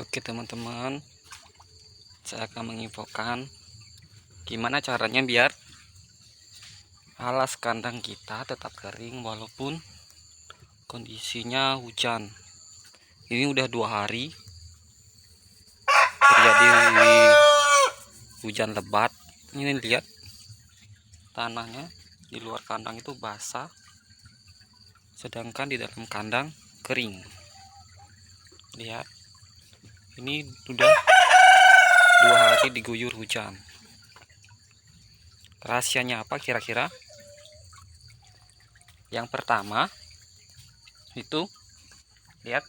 Oke teman-teman, saya akan menginfokan gimana caranya biar alas kandang kita tetap kering walaupun kondisinya hujan. Ini udah 2 hari terjadi hujan lebat. Ini lihat tanahnya di luar kandang itu basah, sedangkan di dalam kandang kering. Lihat, ini udah 2 hari diguyur hujan. Rahasianya apa kira-kira? Yang pertama itu lihat,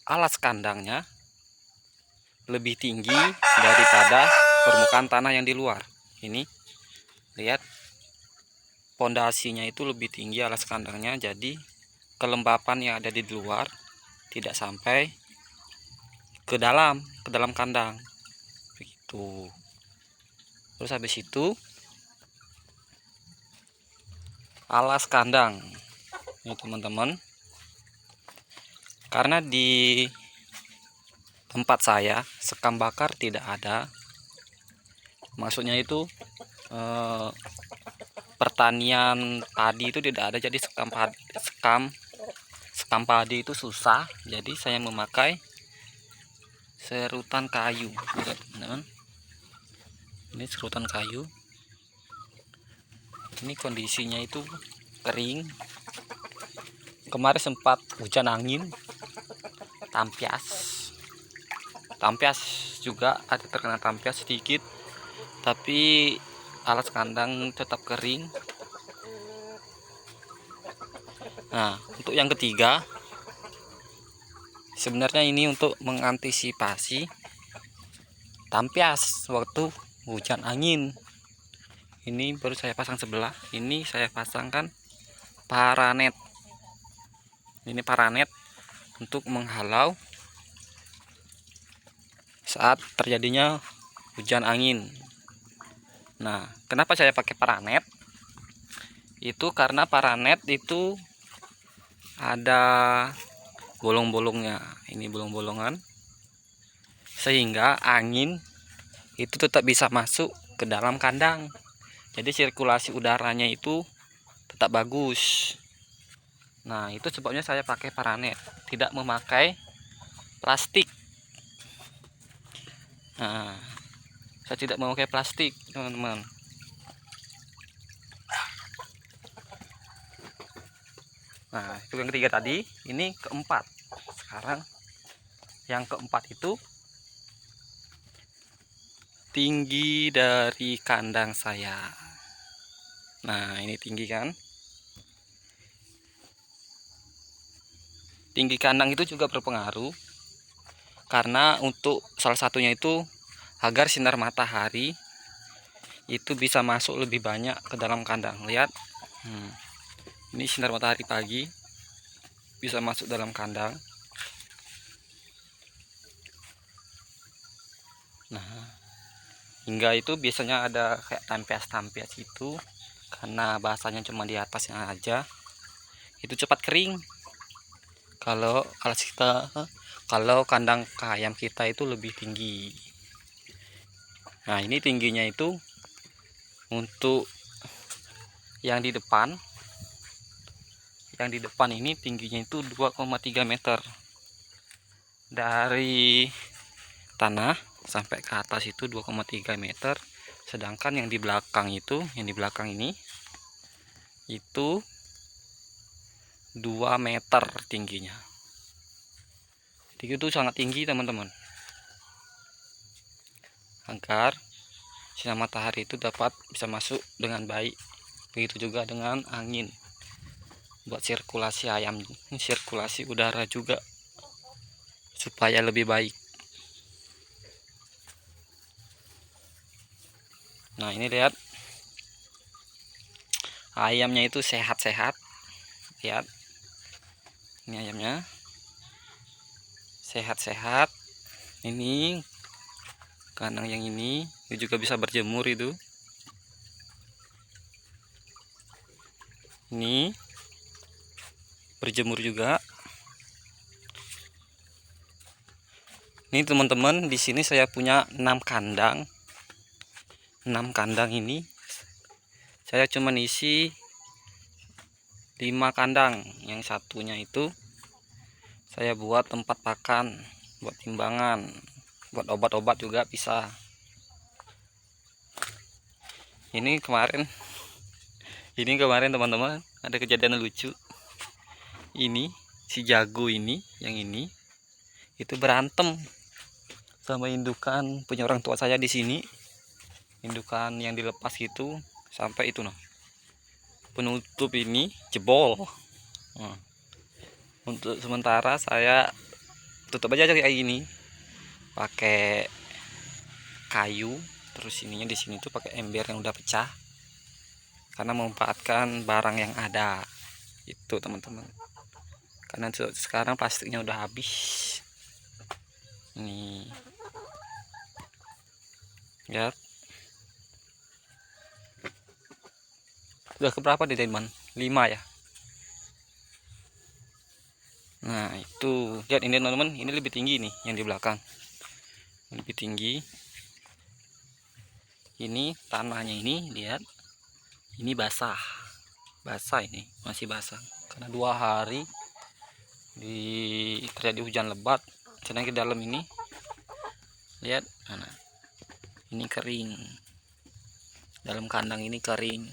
alas kandangnya lebih tinggi daripada permukaan tanah yang di luar. Ini lihat, pondasinya itu lebih tinggi alas kandangnya, jadi kelembapan yang ada di luar tidak sampai ke dalam kandang begitu. Terus habis itu alas kandang ini teman-teman, karena di tempat saya sekam bakar tidak ada, maksudnya itu pertanian padi itu tidak ada, jadi sekam padi itu susah, jadi saya memakai serutan kayu. Lihat teman-teman, ini serutan kayu. Ini kondisinya itu kering. Kemarin sempat hujan angin, tampias juga, ada terkena tampias sedikit, tapi alas kandang tetap kering. Nah, untuk yang ketiga, sebenarnya ini untuk mengantisipasi tampias waktu hujan angin. Ini baru saya pasang sebelah, ini saya pasangkan paranet. Ini paranet untuk menghalau saat terjadinya hujan angin. Nah, kenapa saya pakai paranet? Itu karena paranet itu ada bolong-bolongnya. Ini bolong-bolongan, sehingga angin itu tetap bisa masuk ke dalam kandang. Jadi sirkulasi udaranya itu tetap bagus. Nah, itu sebabnya saya pakai paranet, tidak memakai plastik. Nah, saya tidak memakai plastik, teman-teman. Nah, itu yang ketiga tadi. Ini keempat. Sekarang yang keempat itu tinggi dari kandang saya. Nah, ini tinggi kan? Tinggi kandang itu juga berpengaruh, karena untuk salah satunya itu agar sinar matahari itu bisa masuk lebih banyak ke dalam kandang. Lihat, ini sinar matahari pagi bisa masuk dalam kandang. Nah, hingga itu biasanya ada kayak tampias itu, karena bahasanya cuma di atasnya aja, itu cepat kering. Kalau kandang ayam kita itu lebih tinggi. Nah, ini tingginya itu untuk yang di depan ini tingginya itu 2,3 meter dari tanah sampai ke atas, itu 2,3 meter. Sedangkan yang di belakang ini itu 2 meter tingginya. Jadi itu sangat tinggi teman-teman, agar sinar matahari itu dapat bisa masuk dengan baik. Begitu juga dengan angin, buat sirkulasi ayam, sirkulasi udara juga supaya lebih baik. Nah, ini lihat, ayamnya itu sehat-sehat. Lihat, ini ayamnya sehat-sehat. Ini kandang yang ini juga bisa berjemur. Itu ini berjemur juga. Ini teman-teman, di sini saya punya 6 kandang. 6 kandang ini saya cuma isi 5 kandang. Yang satunya itu saya buat tempat pakan, buat timbangan, buat obat-obat juga bisa. Ini kemarin teman-teman ada kejadian lucu. Ini si jago ini, yang ini itu berantem sama indukan punya orang tua saya di sini. Indukan yang dilepas itu sampai itu penutup ini jebol. Untuk sementara saya tutup aja kayak gini pakai kayu, terus ininya di sini tuh pakai ember yang udah pecah karena memanfaatkan barang yang ada itu teman-teman. Karena sekarang plastiknya udah habis. Ini lihat, udah keberapa di teman? 5 ya. Nah itu lihat ini teman-teman, ini lebih tinggi nih yang di belakang, lebih tinggi. Ini tanahnya ini lihat, ini basah ini masih basah karena 2 hari terjadi hujan lebat. Sedangkan di dalam ini lihat, mana ini kering, dalam kandang ini kering.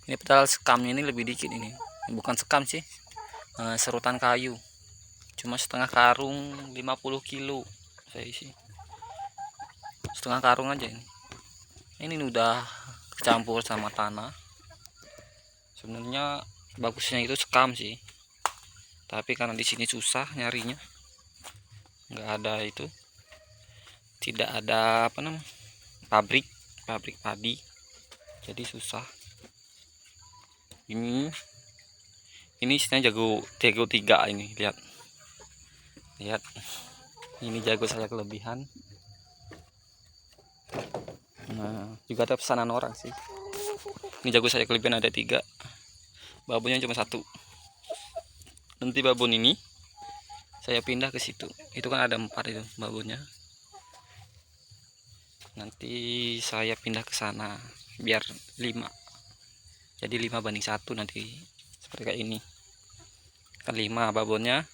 Ini pedal sekamnya ini lebih dikit, ini bukan sekam sih, serutan kayu, cuma setengah karung 50 kilo saya isi, setengah karung aja ini udah campur sama tanah. Sebenarnya bagusnya itu sekam sih, tapi karena di sini susah nyarinya, nggak ada itu, tidak ada pabrik padi, jadi susah. Ini istilahnya jago 3 ini, lihat ini jago saya kelebihan. Nah juga ada pesanan orang sih. Ini jago saya kelebihan ada 3, babonnya cuma 1. Nanti babon ini saya pindah ke situ, itu kan ada 4 itu babonnya, nanti saya pindah ke sana biar 5, jadi 5:1 nanti, seperti kayak ini kan 5 babonnya,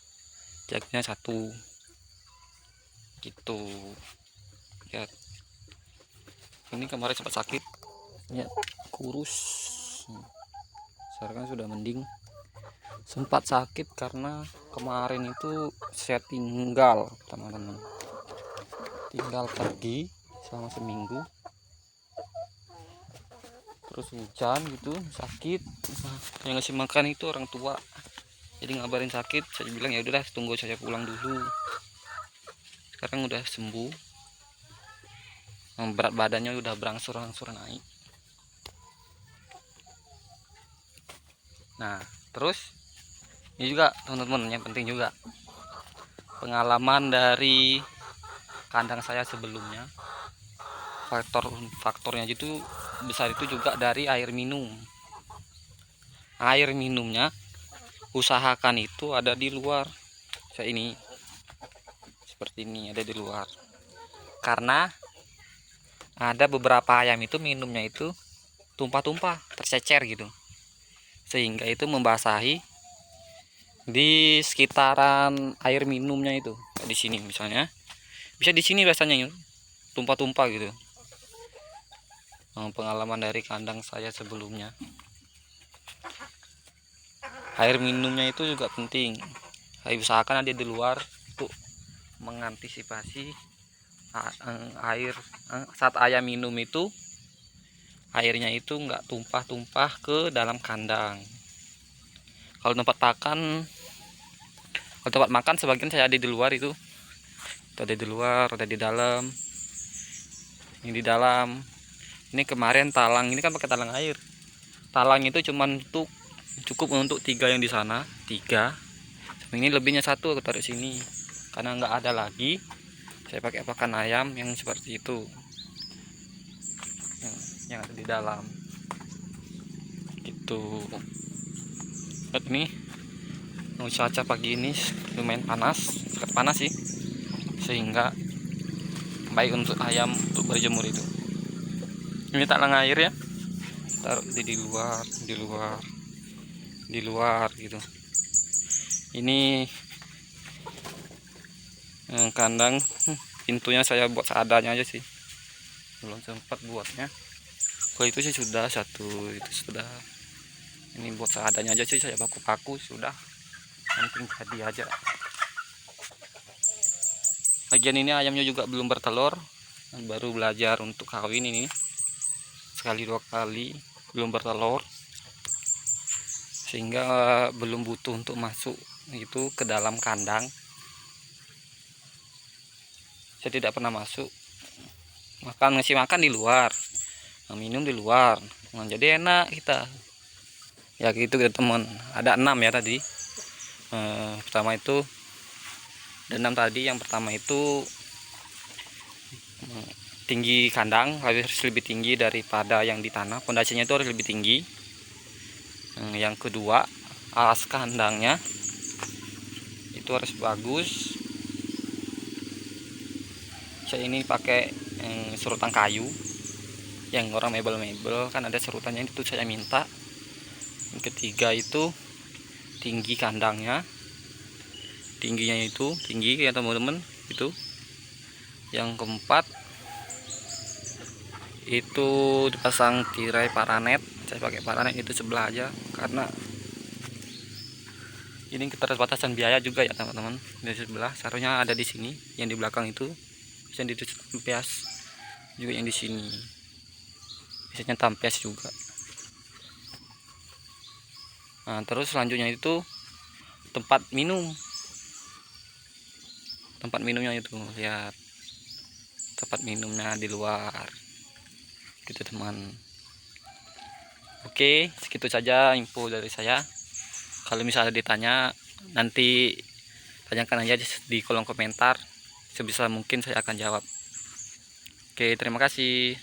jagonya 1 gitu ya. Ini kemarin sempat sakit ya, kurus, sekarang kan sudah mending. Sempat sakit karena kemarin itu saya tinggal teman-teman, tinggal pergi selama seminggu, terus hujan gitu, sakit. Yang ngasih makan itu orang tua, jadi ngabarin sakit, saya bilang ya udah tunggu saya pulang dulu. Sekarang udah sembuh, berat badannya udah berangsur-angsur naik. Nah terus ini juga teman-teman, yang penting juga pengalaman dari kandang saya sebelumnya. Faktornya itu besar itu juga dari air minum. Air minumnya usahakan itu ada di luar. Saya ini seperti ini, ada di luar, karena ada beberapa ayam itu minumnya itu tumpah-tumpah, tercecer gitu, sehingga itu membasahi di sekitaran air minumnya itu. Di sini misalnya, bisa di sini rasanya tumpah-tumpah gitu. Pengalaman dari kandang saya sebelumnya. Air minumnya itu juga penting, usahakan ada di luar untuk mengantisipasi air saat ayam minum itu, airnya itu enggak tumpah-tumpah ke dalam kandang. Kalau tempat makan sebagian saya ada di luar, itu ada di luar, ada di dalam. Ini di dalam. Ini kemarin talang ini kan pakai talang air. Talang itu cuman cukup untuk 3 yang di sana, 3. Ini lebihnya 1 aku taruh sini karena nggak ada lagi. Saya pakai pakan ayam yang seperti itu, yang ada di dalam gitu. Lihat nih, cuaca pagi ini lumayan panas, sangat panas sih. sehingga baik untuk ayam untuk berjemur itu. Ini talang air ya, taruh di luar gitu. Ini kandang pintunya saya buat seadanya aja sih, belum sempat buatnya. Kalau itu sih sudah satu, itu sudah. Ini buat seadanya aja sih, saya paku-paku sudah, penting jadi aja. Bagian ini ayamnya juga belum bertelur, baru belajar untuk kawin ini, sekali 2 kali belum bertelur, sehingga belum butuh untuk masuk itu ke dalam kandang. Saya tidak pernah masuk, ngasih makan di luar, minum di luar. Nah, jadi enak kita ya gitu teman. Ada 6 ya tadi, pertama itu ada 6 tadi. Yang pertama itu tinggi kandang harus lebih tinggi daripada yang di tanah, pondasinya itu harus lebih tinggi. Yang kedua, alas kandangnya itu harus bagus. Saya ini pakai serutan kayu, yang orang mebel-mebel kan ada serutannya, itu saya minta. Yang ketiga itu tinggi kandangnya, tingginya itu tinggi ya teman-teman itu. Yang keempat itu dipasang tirai paranet. Saya pakai paranet itu sebelah aja, karena ini keterbatasan biaya juga ya teman-teman. Di sebelah seharusnya ada di sini, yang di belakang itu bisa ditampias juga, yang di sini biasanya tampias juga. Nah, terus selanjutnya itu tempat minumnya itu, lihat tempat minumnya di luar gitu teman. Oke, segitu saja info dari saya. Kalau misalnya ditanya, nanti tanyakan aja di kolom komentar, sebisa mungkin saya akan jawab. Oke, terima kasih.